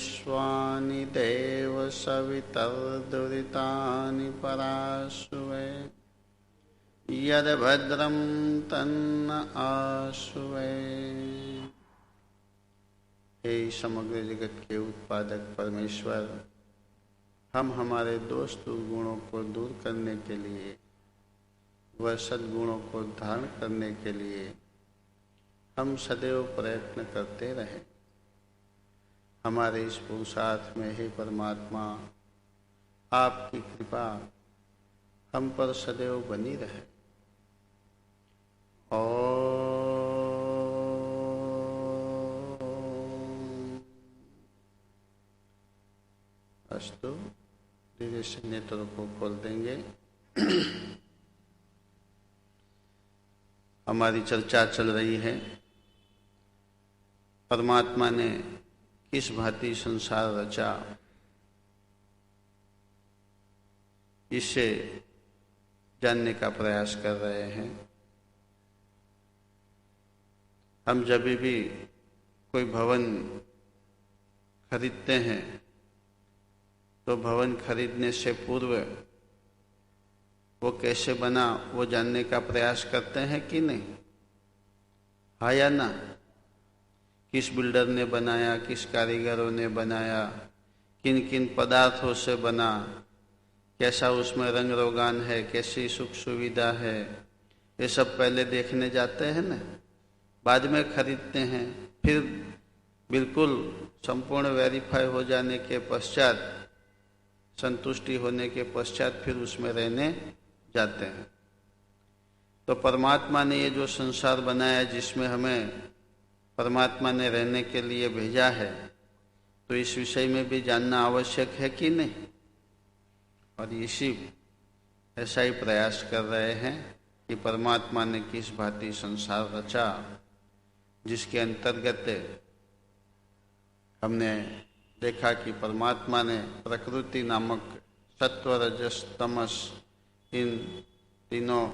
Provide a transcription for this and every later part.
विश्वानि देव सवितर्दुरितानि पराशुवे यद्भद्रं तन्न आशुवे। हे समग्र जगत के उत्पादक परमेश्वर, हम हमारे दोष दुर्गुणों को दूर करने के लिए व सद्गुणों को धारण करने के लिए हम सदैव प्रयत्न करते रहें। हमारे इस पुरुषार्थ में हे परमात्मा, आपकी कृपा हम पर सदैव बनी रहे। अस्तु, धीरे से नेत्रों को खोल देंगे। हमारी चर्चा चल रही है परमात्मा ने किस भांति संसार रचा, इसे जानने का प्रयास कर रहे हैं। हम जब भी कोई भवन खरीदते हैं तो भवन खरीदने से पूर्व वो कैसे बना वो जानने का प्रयास करते हैं कि नहीं? हाँ या ना? किस बिल्डर ने बनाया, किस कारीगरों ने बनाया, किन किन पदार्थों से बना, कैसा उसमें रंग रोगान है, कैसी सुख सुविधा है, ये सब पहले देखने जाते हैं ना, बाद में खरीदते हैं। फिर बिल्कुल संपूर्ण वेरीफाई हो जाने के पश्चात, संतुष्टि होने के पश्चात फिर उसमें रहने जाते हैं। तो परमात्मा ने ये जो संसार बनाया, जिसमें हमें परमात्मा ने रहने के लिए भेजा है, तो इस विषय में भी जानना आवश्यक है कि नहीं? और इसी ऐसा ही प्रयास कर रहे हैं कि परमात्मा ने किस भांति संसार रचा, जिसके अंतर्गत हमने देखा कि परमात्मा ने प्रकृति नामक सत्व रजस तमस इन तीनों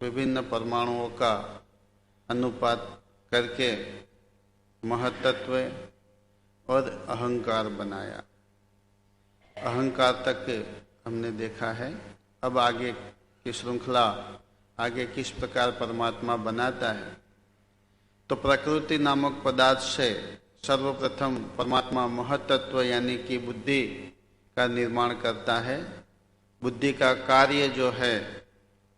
विभिन्न परमाणुओं का अनुपात करके महत्त्व और अहंकार बनाया। अहंकार तक हमने देखा है। अब आगे की श्रृंखला, आगे किस प्रकार परमात्मा बनाता है। तो प्रकृति नामक पदार्थ से सर्वप्रथम परमात्मा महत्त्व यानी कि बुद्धि का निर्माण करता है। बुद्धि का कार्य जो है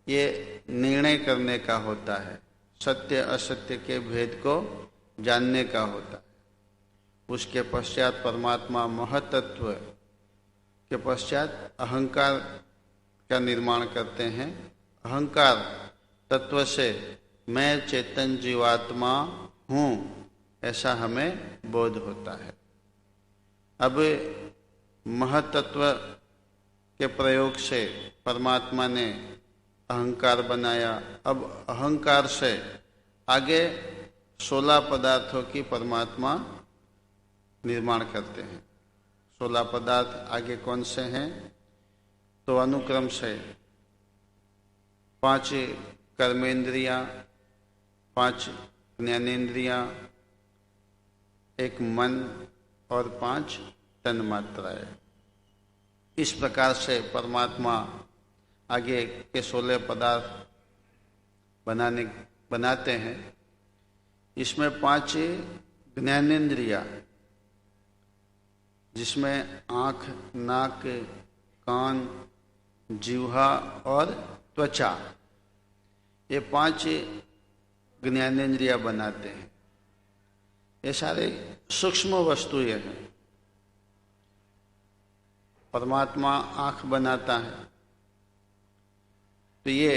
ये निर्णय करने का होता है, सत्य असत्य के भेद को जानने का होता है। उसके पश्चात परमात्मा महत्त्व के पश्चात अहंकार का निर्माण करते हैं। अहंकार तत्व से मैं चेतन जीवात्मा हूँ ऐसा हमें बोध होता है। अब महत्त्व के प्रयोग से परमात्मा ने अहंकार बनाया। अब अहंकार से आगे 16 पदार्थों की परमात्मा निर्माण करते हैं। 16 पदार्थ आगे कौन से हैं? तो अनुक्रम से 5 कर्मेंद्रियां, 5 ज्ञानेंद्रियां, 1 मन और 5 तन्मात्राएं। इस प्रकार से परमात्मा आगे के 16 पदार्थ बनाते हैं। इसमें 5 ज्ञानेंद्रियां, जिसमें आँख, नाक, कान, जिह्वा और त्वचा, ये 5 ज्ञानेंद्रियां बनाते हैं। ये सारे सूक्ष्म वस्तुएं हैं। परमात्मा आँख बनाता है, तो ये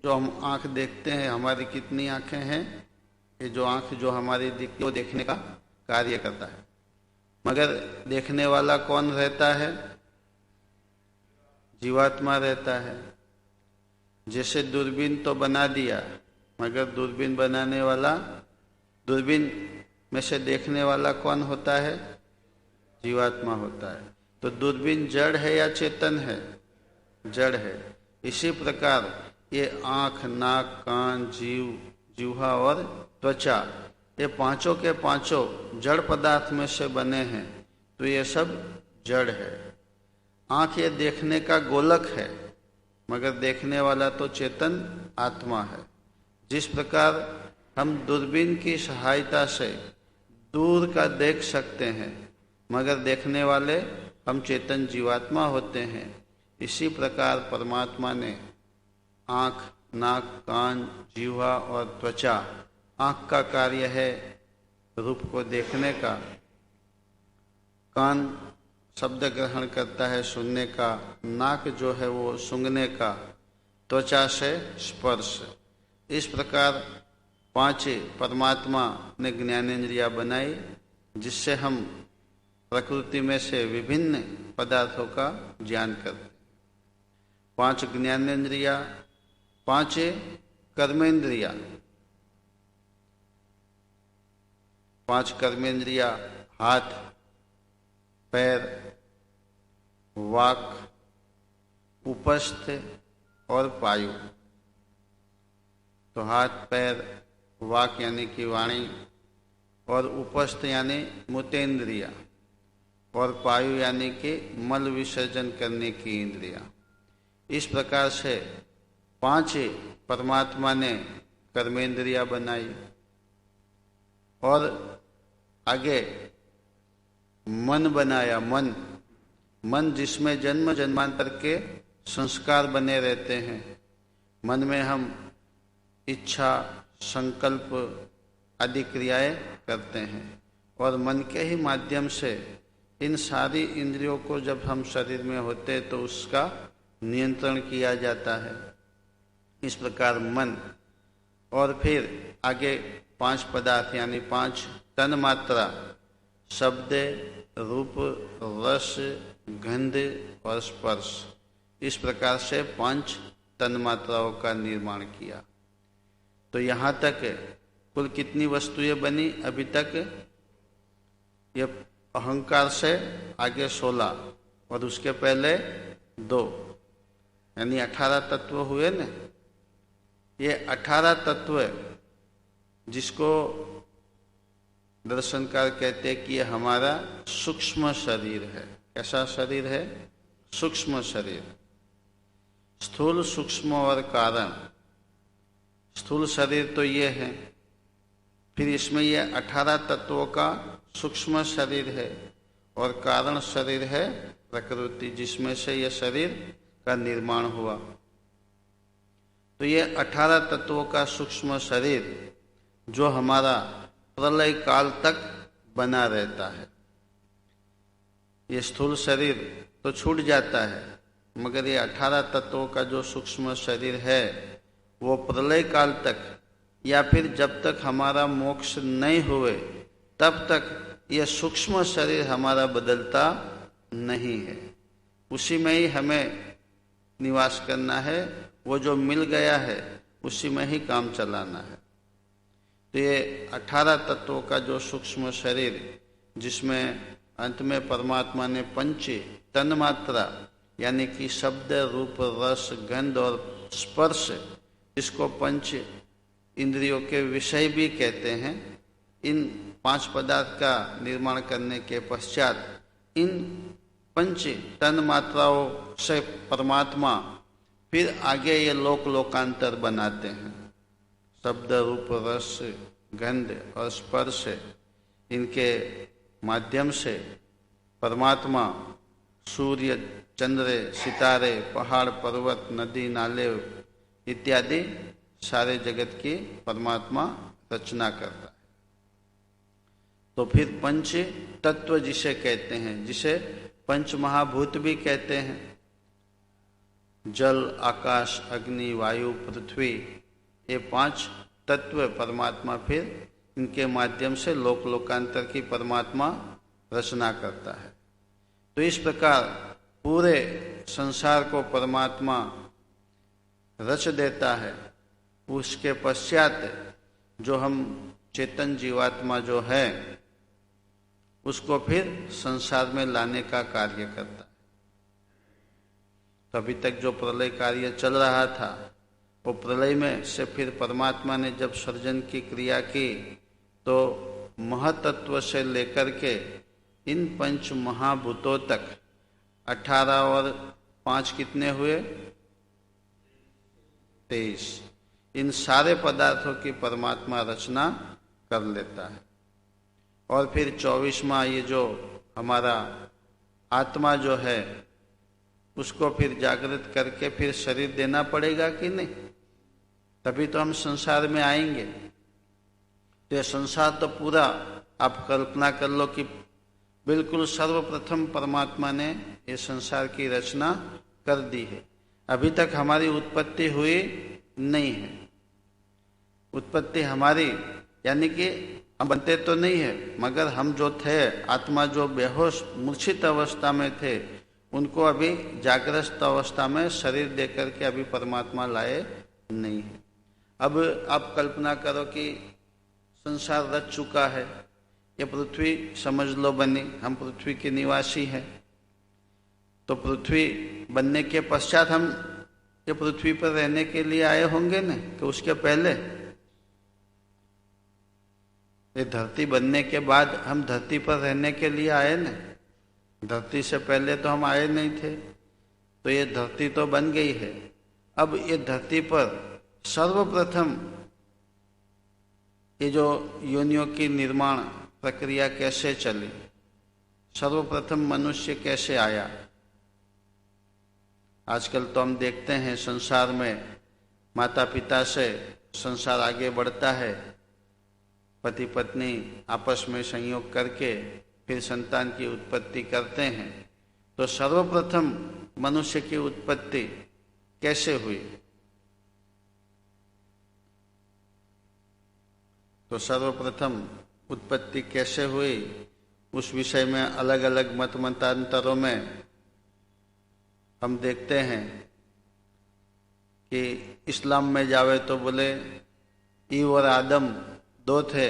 जो हम आँख देखते हैं, हमारी कितनी आँखें हैं? ये जो आँख जो हमारी दिखती है वो देखने का कार्य करता है। मगर देखने वाला कौन रहता है? जीवात्मा रहता है। जैसे दूरबीन तो बना दिया, मगर दूरबीन बनाने वाला, दूरबीन में से देखने वाला कौन होता है? जीवात्मा होता है। तो दूरबीन जड़ है या चेतन है? जड़ है। इसी प्रकार ये आँख, नाक, कान, जिह्वा और त्वचा, ये पांचों के पांचों जड़ पदार्थ में से बने हैं। तो ये सब जड़ है। आँख ये देखने का गोलक है, मगर देखने वाला तो चेतन आत्मा है। जिस प्रकार हम दूरबीन की सहायता से दूर का देख सकते हैं, मगर देखने वाले हम चेतन जीवात्मा होते हैं, इसी प्रकार परमात्मा ने आँख, नाक, कान, जीवा और त्वचा। आँख का कार्य है रूप को देखने का, कान शब्द ग्रहण करता है सुनने का, नाक जो है वो सूंघने का, त्वचा से स्पर्श। इस प्रकार पांच परमात्मा ने ज्ञानेंद्रिया बनाई, जिससे हम प्रकृति में से विभिन्न पदार्थों का ज्ञान करते हैं। पांच ज्ञानेंद्रिया, पांच कर्मेंद्रिया। पांच कर्मेंद्रिया हाथ, पैर, वाक, उपस्थ और पायु। तो हाथ, पैर, वाक यानी कि वाणी, और उपस्थ यानी मूतेंद्रिया, और पायु यानी कि मल विसर्जन करने की इंद्रिया। इस प्रकार से पांच परमात्मा ने कर्मेंद्रिया बनाई। और आगे मन बनाया। मन जिसमें जन्म जन्मांतर के संस्कार बने रहते हैं। मन में हम इच्छा, संकल्प आदि क्रियाएं करते हैं, और मन के ही माध्यम से इन सारी इंद्रियों को जब हम शरीर में होते तो उसका नियंत्रण किया जाता है। इस प्रकार मन, और फिर आगे पांच पदार्थ यानी पांच तन मात्रा, शब्द, रूप, रस, गंध और स्पर्श। इस प्रकार से पांच तन मात्राओं का निर्माण किया। तो यहाँ तक कुल कितनी वस्तुएं बनी अभी तक? ये अहंकार से आगे 16 और उसके पहले 2, यानी 18 तत्व हुए न। ये 18 तत्व जिसको दर्शनकार कहते हैं कि ये हमारा सूक्ष्म शरीर है। कैसा शरीर है? सूक्ष्म शरीर। स्थूल, सूक्ष्म और कारण। स्थूल शरीर तो ये है, फिर इसमें ये 18 तत्वों का सूक्ष्म शरीर है, और कारण शरीर है प्रकृति, जिसमें से ये शरीर का निर्माण हुआ। तो ये 18 तत्वों का सूक्ष्म शरीर जो हमारा प्रलय काल तक बना रहता है। ये स्थूल शरीर तो छूट जाता है, मगर ये 18 तत्वों का जो सूक्ष्म शरीर है वो प्रलय काल तक, या फिर जब तक हमारा मोक्ष नहीं हुए तब तक यह सूक्ष्म शरीर हमारा बदलता नहीं है। उसी में ही हमें निवास करना है। वो जो मिल गया है उसी में ही काम चलाना है। तो ये 18 तत्वों का जो सूक्ष्म शरीर, जिसमें अंत में परमात्मा ने पंच तन्मात्रा यानी कि शब्द, रूप, रस, गंध और स्पर्श, इसको पंच इंद्रियों के विषय भी कहते हैं, इन 5 पदार्थ का निर्माण करने के पश्चात इन पंच तन मात्राओं से परमात्मा फिर आगे ये लोकांतर बनाते हैं। शब्द, रूप, रस, गंध और स्पर्श, इनके माध्यम से परमात्मा सूर्य, चंद्र, सितारे, पहाड़, पर्वत, नदी, नाले इत्यादि सारे जगत की परमात्मा रचना करता है। तो फिर पंच तत्व जिसे कहते हैं, जिसे पंच महाभूत भी कहते हैं, जल, आकाश, अग्नि, वायु, पृथ्वी, ये 5 तत्व परमात्मा फिर इनके माध्यम से लोकांतर की परमात्मा रचना करता है। तो इस प्रकार पूरे संसार को परमात्मा रच देता है। उसके पश्चात जो हम चेतन जीवात्मा जो है उसको फिर संसार में लाने का कार्य करता है। तो अभी तक जो प्रलय कार्य चल रहा था, वो प्रलय में से फिर परमात्मा ने जब सर्जन की क्रिया की तो महतत्व से लेकर के इन पंच महाभूतों तक 18 और 5 कितने हुए? 23। इन सारे पदार्थों की परमात्मा रचना कर लेता है। और फिर 24वां ये जो हमारा आत्मा जो है उसको फिर जागृत करके फिर शरीर देना पड़ेगा कि नहीं? तभी तो हम संसार में आएंगे। तो ये संसार तो पूरा आप कल्पना कर लो कि बिल्कुल सर्वप्रथम परमात्मा ने ये संसार की रचना कर दी है। अभी तक हमारी उत्पत्ति हुई नहीं है। उत्पत्ति हमारी यानी कि हम बनते तो नहीं है, मगर हम जो थे आत्मा जो बेहोश मूर्छित अवस्था में थे उनको अभी जागृत अवस्था में शरीर देकर के अभी परमात्मा लाए नहीं है। अब आप कल्पना करो कि संसार रच चुका है, ये पृथ्वी समझ लो बनी, हम पृथ्वी के निवासी हैं। तो पृथ्वी बनने के पश्चात हम ये पृथ्वी पर रहने के लिए आए होंगे न, कि उसके पहले? ये धरती बनने के बाद हम धरती पर रहने के लिए आए न, धरती से पहले तो हम आए नहीं थे। तो ये धरती तो बन गई है। अब ये धरती पर सर्वप्रथम ये जो योनियों की निर्माण प्रक्रिया कैसे चली, सर्वप्रथम मनुष्य कैसे आया? आजकल तो हम देखते हैं संसार में माता पिता से संसार आगे बढ़ता है, पति पत्नी आपस में संयोग करके फिर संतान की उत्पत्ति करते हैं। तो सर्वप्रथम मनुष्य की उत्पत्ति कैसे हुई? तो सर्वप्रथम उत्पत्ति कैसे हुई उस विषय में अलग अलग मतांतरों में हम देखते हैं कि इस्लाम में जावे तो बोले ईव और आदम 2 थे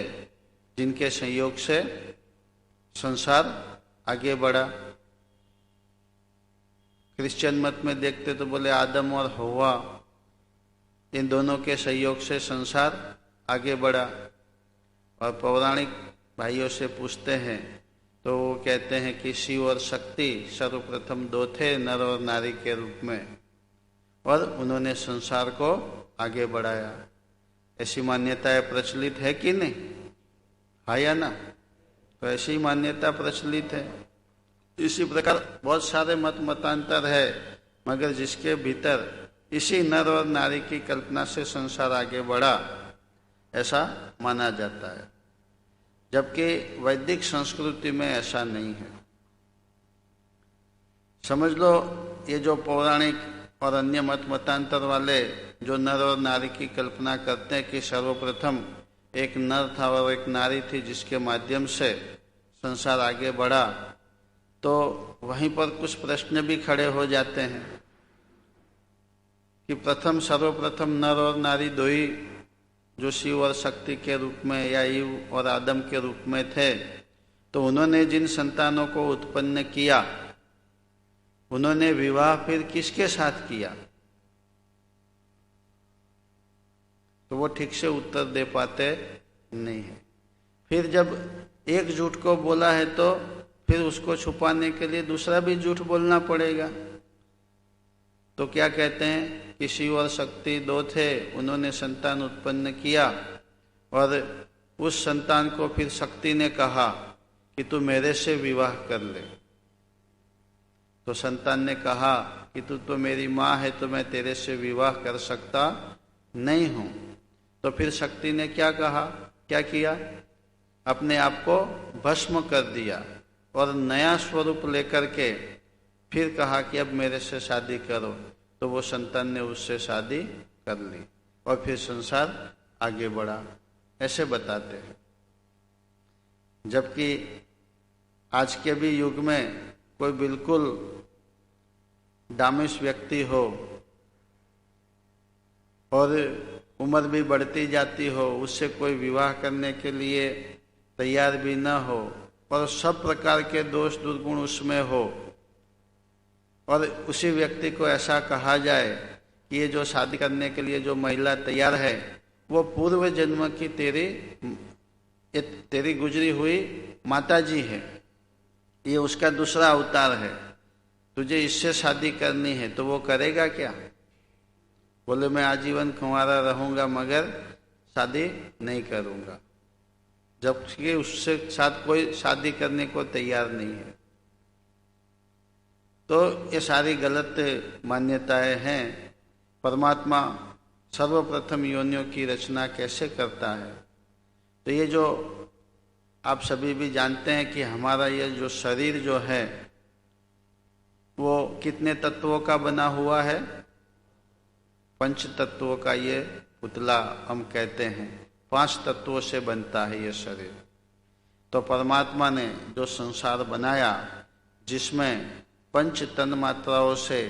जिनके संयोग से संसार आगे बढ़ा। क्रिश्चियन मत में देखते तो बोले आदम और हव्वा, इन दोनों के सहयोग से संसार आगे बढ़ा। और पौराणिक भाइयों से पूछते हैं तो वो कहते हैं कि शिव और शक्ति सर्वप्रथम 2 थे नर और नारी के रूप में, और उन्होंने संसार को आगे बढ़ाया। ऐसी मान्यताएं प्रचलित है कि नहीं? है या ना? तो ऐसी मान्यता प्रचलित है। इसी प्रकार बहुत सारे मतांतर है, मगर जिसके भीतर इसी नर और नारी की कल्पना से संसार आगे बढ़ा ऐसा माना जाता है, जबकि वैदिक संस्कृति में ऐसा नहीं है। समझ लो ये जो पौराणिक और अन्य मतांतर वाले जो नर और नारी की कल्पना करते हैं कि सर्वप्रथम एक नर था और एक नारी थी जिसके माध्यम से संसार आगे बढ़ा, तो वहीं पर कुछ प्रश्न भी खड़े हो जाते हैं कि सर्वप्रथम नर और नारी 2 ही जो शिव और शक्ति के रूप में या ईव और आदम के रूप में थे, तो उन्होंने जिन संतानों को उत्पन्न किया उन्होंने विवाह फिर किसके साथ किया? तो वो ठीक से उत्तर दे पाते नहीं है। फिर जब एक झूठ को बोला है तो फिर उसको छुपाने के लिए दूसरा भी झूठ बोलना पड़ेगा। तो क्या कहते हैं कि शिव और शक्ति 2 थे, उन्होंने संतान उत्पन्न किया और उस संतान को फिर शक्ति ने कहा कि तू मेरे से विवाह कर ले। तो संतान ने कहा कि तू तो मेरी माँ है, तो मैं तेरे से विवाह कर सकता नहीं हूँ। तो फिर शक्ति ने क्या कहा, क्या किया? अपने आप को भस्म कर दिया और नया स्वरूप लेकर के फिर कहा कि अब मेरे से शादी करो। तो वो संतान ने उससे शादी कर ली और फिर संसार आगे बढ़ा, ऐसे बताते हैं। जबकि आज के भी युग में कोई बिल्कुल दामिश व्यक्ति हो और उम्र भी बढ़ती जाती हो, उससे कोई विवाह करने के लिए तैयार भी न हो और सब प्रकार के दोष दुर्गुण उसमें हो, और उसी व्यक्ति को ऐसा कहा जाए कि ये जो शादी करने के लिए जो महिला तैयार है वो पूर्व जन्म की तेरी गुजरी हुई माताजी है, ये उसका दूसरा अवतार है। तुझे इससे शादी करनी है तो वो करेगा क्या? बोले मैं आजीवन कुंवारा रहूंगा मगर शादी नहीं करूंगा, जबकि उससे साथ कोई शादी करने को तैयार नहीं है। तो ये सारी गलत मान्यताएं हैं। परमात्मा सर्वप्रथम योनियों की रचना कैसे करता है? तो ये जो आप सभी भी जानते हैं कि हमारा ये जो शरीर जो है वो कितने तत्वों का बना हुआ है? 5 तत्वों का ये पुतला हम कहते हैं। 5 तत्वों से बनता है ये शरीर। तो परमात्मा ने जो संसार बनाया, जिसमें 5 तन मात्राओं से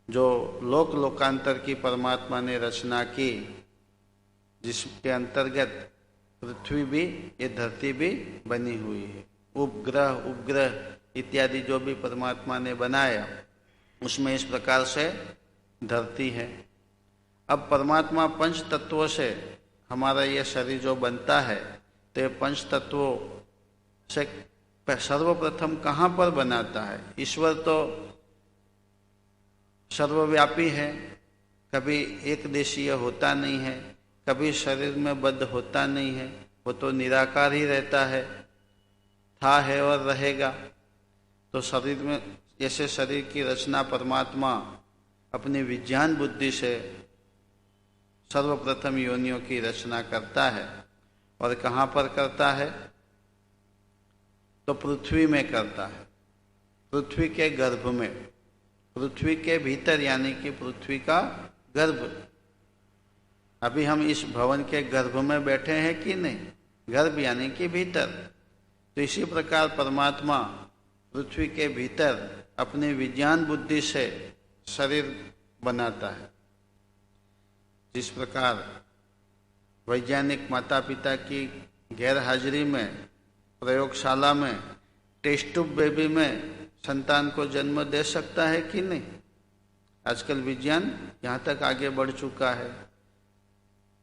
जो लोक लोकांतर की परमात्मा ने रचना की, जिसके अंतर्गत पृथ्वी भी, ये धरती भी बनी हुई है। उपग्रह इत्यादि जो भी परमात्मा ने बनाया, उसमें इस प्रकार से धरती है। अब परमात्मा 5 तत्वों से हमारा ये शरीर जो बनता है, तो ये 5 तत्वों से सर्वप्रथम कहाँ पर बनाता है? ईश्वर तो सर्वव्यापी है, कभी एक देशीय होता नहीं है, कभी शरीर में बद्ध होता नहीं है, वो तो निराकार ही रहता है, था है और रहेगा। तो शरीर में जैसे शरीर की रचना परमात्मा अपनी विज्ञान बुद्धि से सर्वप्रथम योनियों की रचना करता है। और कहाँ पर करता है? तो पृथ्वी में करता है, पृथ्वी के गर्भ में, पृथ्वी के भीतर, यानी कि पृथ्वी का गर्भ। अभी हम इस भवन के गर्भ में बैठे हैं कि नहीं? गर्भ यानी कि भीतर। तो इसी प्रकार परमात्मा पृथ्वी के भीतर अपनी विज्ञान बुद्धि से शरीर बनाता है। जिस प्रकार वैज्ञानिक माता पिता की गैर हाजिरी में प्रयोगशाला में टेस्ट ट्यूब बेबी में संतान को जन्म दे सकता है कि नहीं? आजकल विज्ञान यहाँ तक आगे बढ़ चुका है।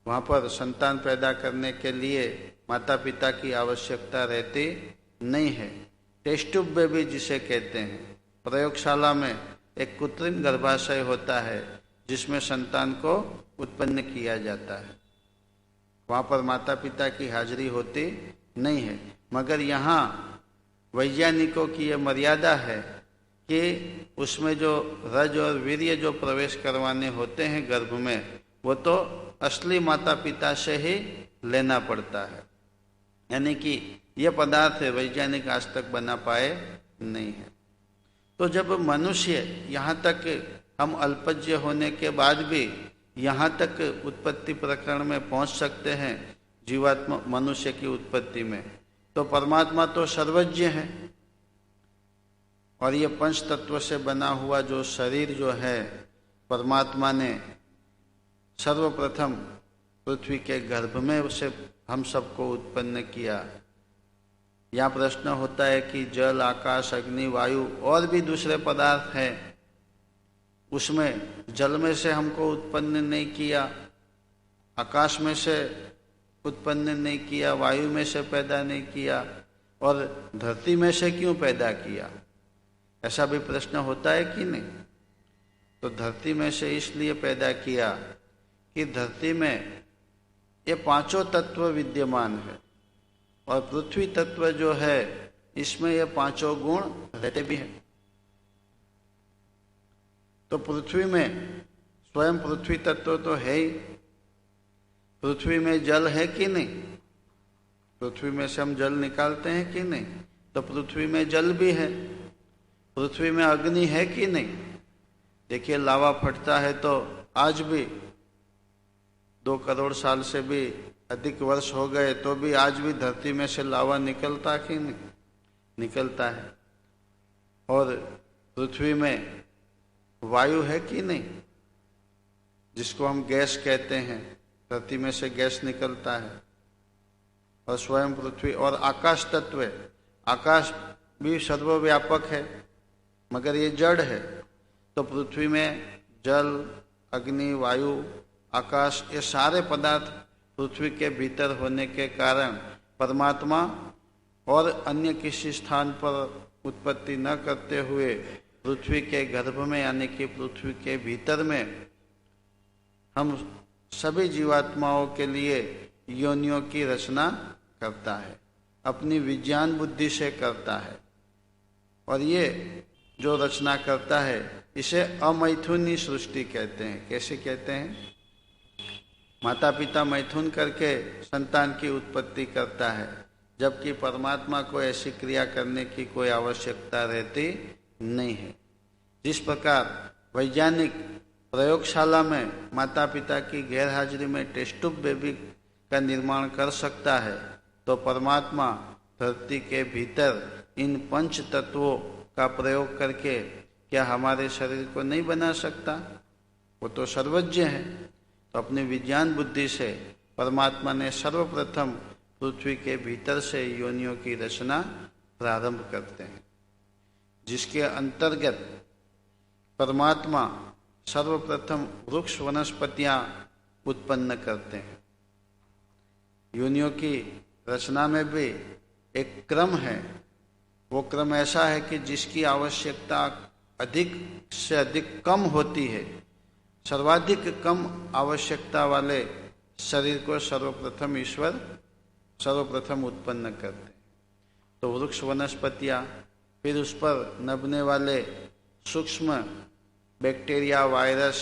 वहाँ पर संतान पैदा करने के लिए माता पिता की आवश्यकता रहती नहीं है। टेस्ट ट्यूब बेबी जिसे कहते हैं, प्रयोगशाला में एक कृत्रिम गर्भाशय होता है जिसमें संतान को उत्पन्न किया जाता है। वहाँ पर माता पिता की हाजिरी होती नहीं है। मगर यहाँ वैज्ञानिकों की ये मर्यादा है कि उसमें जो रज और वीर्य जो प्रवेश करवाने होते हैं गर्भ में, वो तो असली माता पिता से ही लेना पड़ता है। यानी कि ये पदार्थ वैज्ञानिक आज तक बना पाए नहीं है। तो जब मनुष्य यहाँ तक, हम अल्पज्य होने के बाद भी यहाँ तक उत्पत्ति प्रकरण में पहुँच सकते हैं, जीवात्मा मनुष्य की उत्पत्ति में, तो परमात्मा तो सर्वज्ञ है। और ये 5 तत्व से बना हुआ जो शरीर जो है, परमात्मा ने सर्वप्रथम पृथ्वी के गर्भ में उसे हम सबको उत्पन्न किया। यहाँ प्रश्न होता है कि जल, आकाश, अग्नि, वायु और भी दूसरे पदार्थ हैं, उसमें जल में से हमको उत्पन्न नहीं किया, आकाश में से उत्पन्न नहीं किया, वायु में से पैदा नहीं किया, और धरती में से क्यों पैदा किया? ऐसा भी प्रश्न होता है कि नहीं? तो धरती में से इसलिए पैदा किया कि धरती में ये 5 तत्व विद्यमान है, और पृथ्वी तत्व जो है इसमें ये 5 गुण रहते भी हैं। तो पृथ्वी में स्वयं पृथ्वी तत्व तो है ही। पृथ्वी में जल है कि नहीं? पृथ्वी में से हम जल निकालते हैं कि नहीं? तो पृथ्वी में जल भी है। पृथ्वी में अग्नि है कि नहीं? देखिए, लावा फटता है तो आज भी 2 करोड़ साल से भी अधिक वर्ष हो गए तो भी आज भी धरती में से लावा निकलता कि नहीं? निकलता है। और पृथ्वी में वायु है कि नहीं, जिसको हम गैस कहते हैं, धरती में से गैस निकलता है। और स्वयं पृथ्वी और आकाश तत्व, आकाश भी सर्वव्यापक है मगर ये जड़ है। तो पृथ्वी में जल, अग्नि, वायु, आकाश, ये सारे पदार्थ पृथ्वी के भीतर होने के कारण परमात्मा और अन्य किसी स्थान पर उत्पत्ति न करते हुए पृथ्वी के गर्भ में यानी कि पृथ्वी के भीतर में हम सभी जीवात्माओं के लिए योनियों की रचना करता है, अपनी विज्ञान बुद्धि से करता है। और ये जो रचना करता है इसे अमैथुनी सृष्टि कहते हैं। कैसे कहते हैं? माता पिता मैथुन करके संतान की उत्पत्ति करता है, जबकि परमात्मा को ऐसी क्रिया करने की कोई आवश्यकता रहती नहीं है। जिस प्रकार वैज्ञानिक प्रयोगशाला में माता पिता की गैरहाजिरी में टेस्ट ट्यूब बेबी का निर्माण कर सकता है, तो परमात्मा धरती के भीतर इन पंच तत्वों का प्रयोग करके क्या हमारे शरीर को नहीं बना सकता? वो तो सर्वज्ञ है। तो अपनी विज्ञान बुद्धि से परमात्मा ने सर्वप्रथम पृथ्वी के भीतर से योनियों की रचना प्रारंभ करते हैं, जिसके अंतर्गत परमात्मा सर्वप्रथम वृक्ष वनस्पतियां उत्पन्न करते हैं। योनियों की रचना में भी एक क्रम है। वो क्रम ऐसा है कि जिसकी आवश्यकता अधिक से अधिक कम होती है, सर्वाधिक कम आवश्यकता वाले शरीर को सर्वप्रथम ईश्वर सर्वप्रथम उत्पन्न करते हैं। तो वृक्ष वनस्पतियाँ, फिर उस पर नभने वाले सूक्ष्म बैक्टीरिया, वायरस,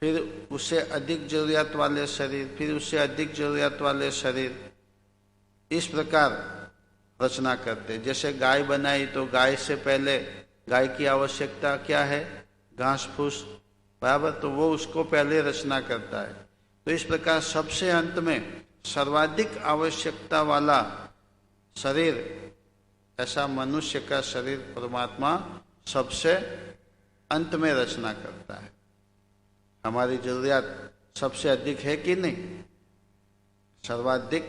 फिर उससे अधिक जरूरत वाले शरीर, फिर उससे अधिक जरूरत वाले शरीर, इस प्रकार रचना करते। जैसे गाय बनाई तो गाय से पहले गाय की आवश्यकता क्या है? घास फूस, बराबर। तो वो उसको पहले रचना करता है। तो इस प्रकार सबसे अंत में सर्वाधिक आवश्यकता वाला शरीर, ऐसा मनुष्य का शरीर परमात्मा सबसे अंत में रचना करता है। हमारी जरूरत सबसे अधिक है कि नहीं? सर्वाधिक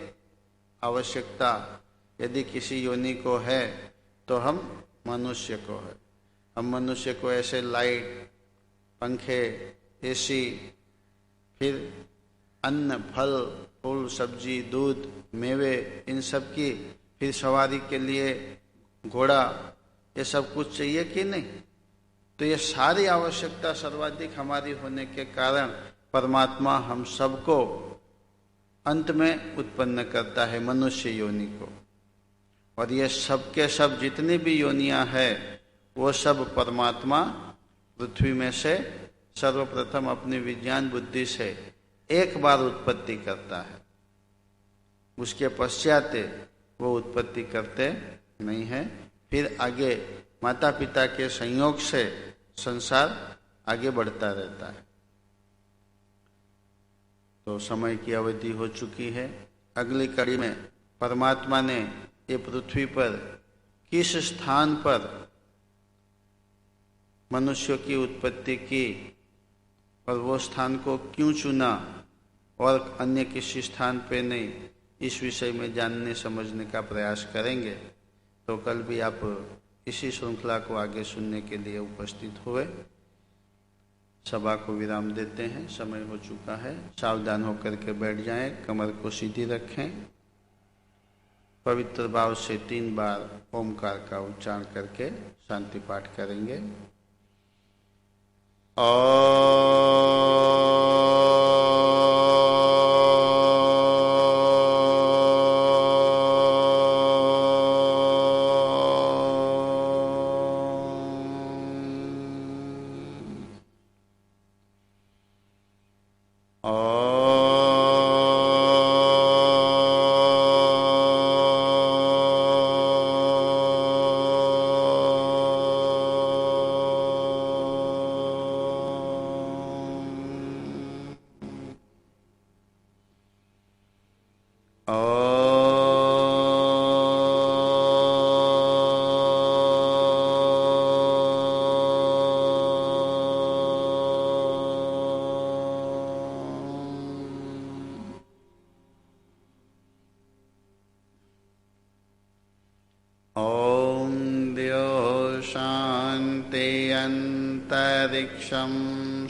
आवश्यकता यदि किसी योनि को है तो हम मनुष्य को है। हम मनुष्य को ऐसे लाइट, पंखे, एसी, फिर अन्न, फल, फूल, सब्जी, दूध, मेवे, इन सब की, फिर सवारी के लिए घोड़ा, ये सब कुछ चाहिए कि नहीं? तो ये सारी आवश्यकता सर्वाधिक हमारी होने के कारण परमात्मा हम सबको अंत में उत्पन्न करता है, मनुष्य योनि को। और ये सब के सब जितनी भी योनियां हैं वो सब परमात्मा पृथ्वी में से सर्वप्रथम अपनी विज्ञान बुद्धि से एक बार उत्पत्ति करता है। उसके पश्चात वो उत्पत्ति करते नहीं है। फिर आगे माता पिता के संयोग से संसार आगे बढ़ता रहता है। तो समय की अवधि हो चुकी है। अगली कड़ी में परमात्मा ने ये पृथ्वी पर किस स्थान पर मनुष्यों की उत्पत्ति की और वो स्थान को क्यों चुना और अन्य किसी स्थान पे नहीं, इस विषय में जानने समझने का प्रयास करेंगे। तो कल भी आप इसी श्रृंखला को आगे सुनने के लिए उपस्थित हुए। सभा को विराम देते हैं, समय हो चुका है। सावधान होकर के बैठ जाएं, कमर को सीधी रखें, पवित्र भाव से 3 बार ओमकार का उच्चारण करके शांति पाठ करेंगे।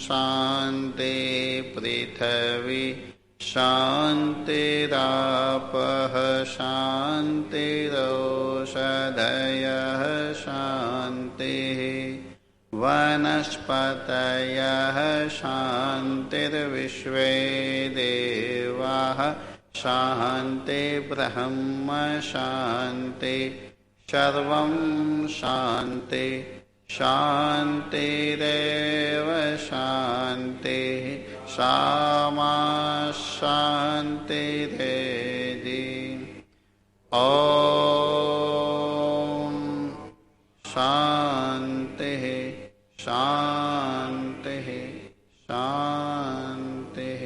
शांति पृथ्वी शान्तिरापः शान्तिरोषधयः शान्तिः वनस्पतयः शान्तिर्विश्वे देवाः शान्ति ब्रह्म शान्ति सर्वं शान्ति शान्तिरेव शान्तिः सामा शान्तिरेधि ॐ शान्तिः शान्तिः शान्तिः।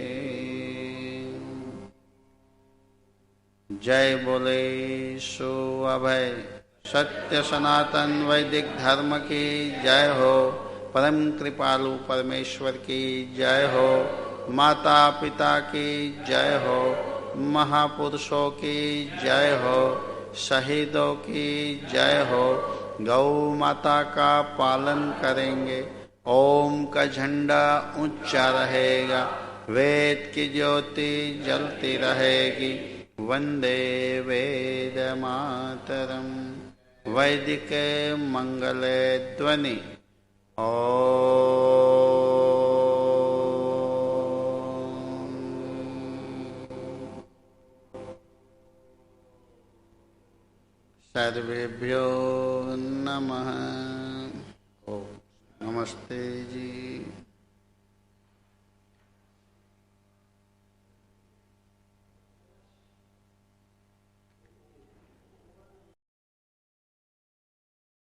जय बोले सो अभय सत्य सनातन वैदिक धर्म की जय हो। परम कृपालु परमेश्वर की जय हो। माता पिता की जय हो। महापुरुषों की जय हो। शहीदों की जय हो। गौ माता का पालन करेंगे। ओम का झंडा ऊंचा रहेगा। वेद की ज्योति जलती रहेगी। वंदे वेद मातरम। वैदिक मंगल ध्वनि। सर्वेभ्यो नमः। ओम नमस्ते जी।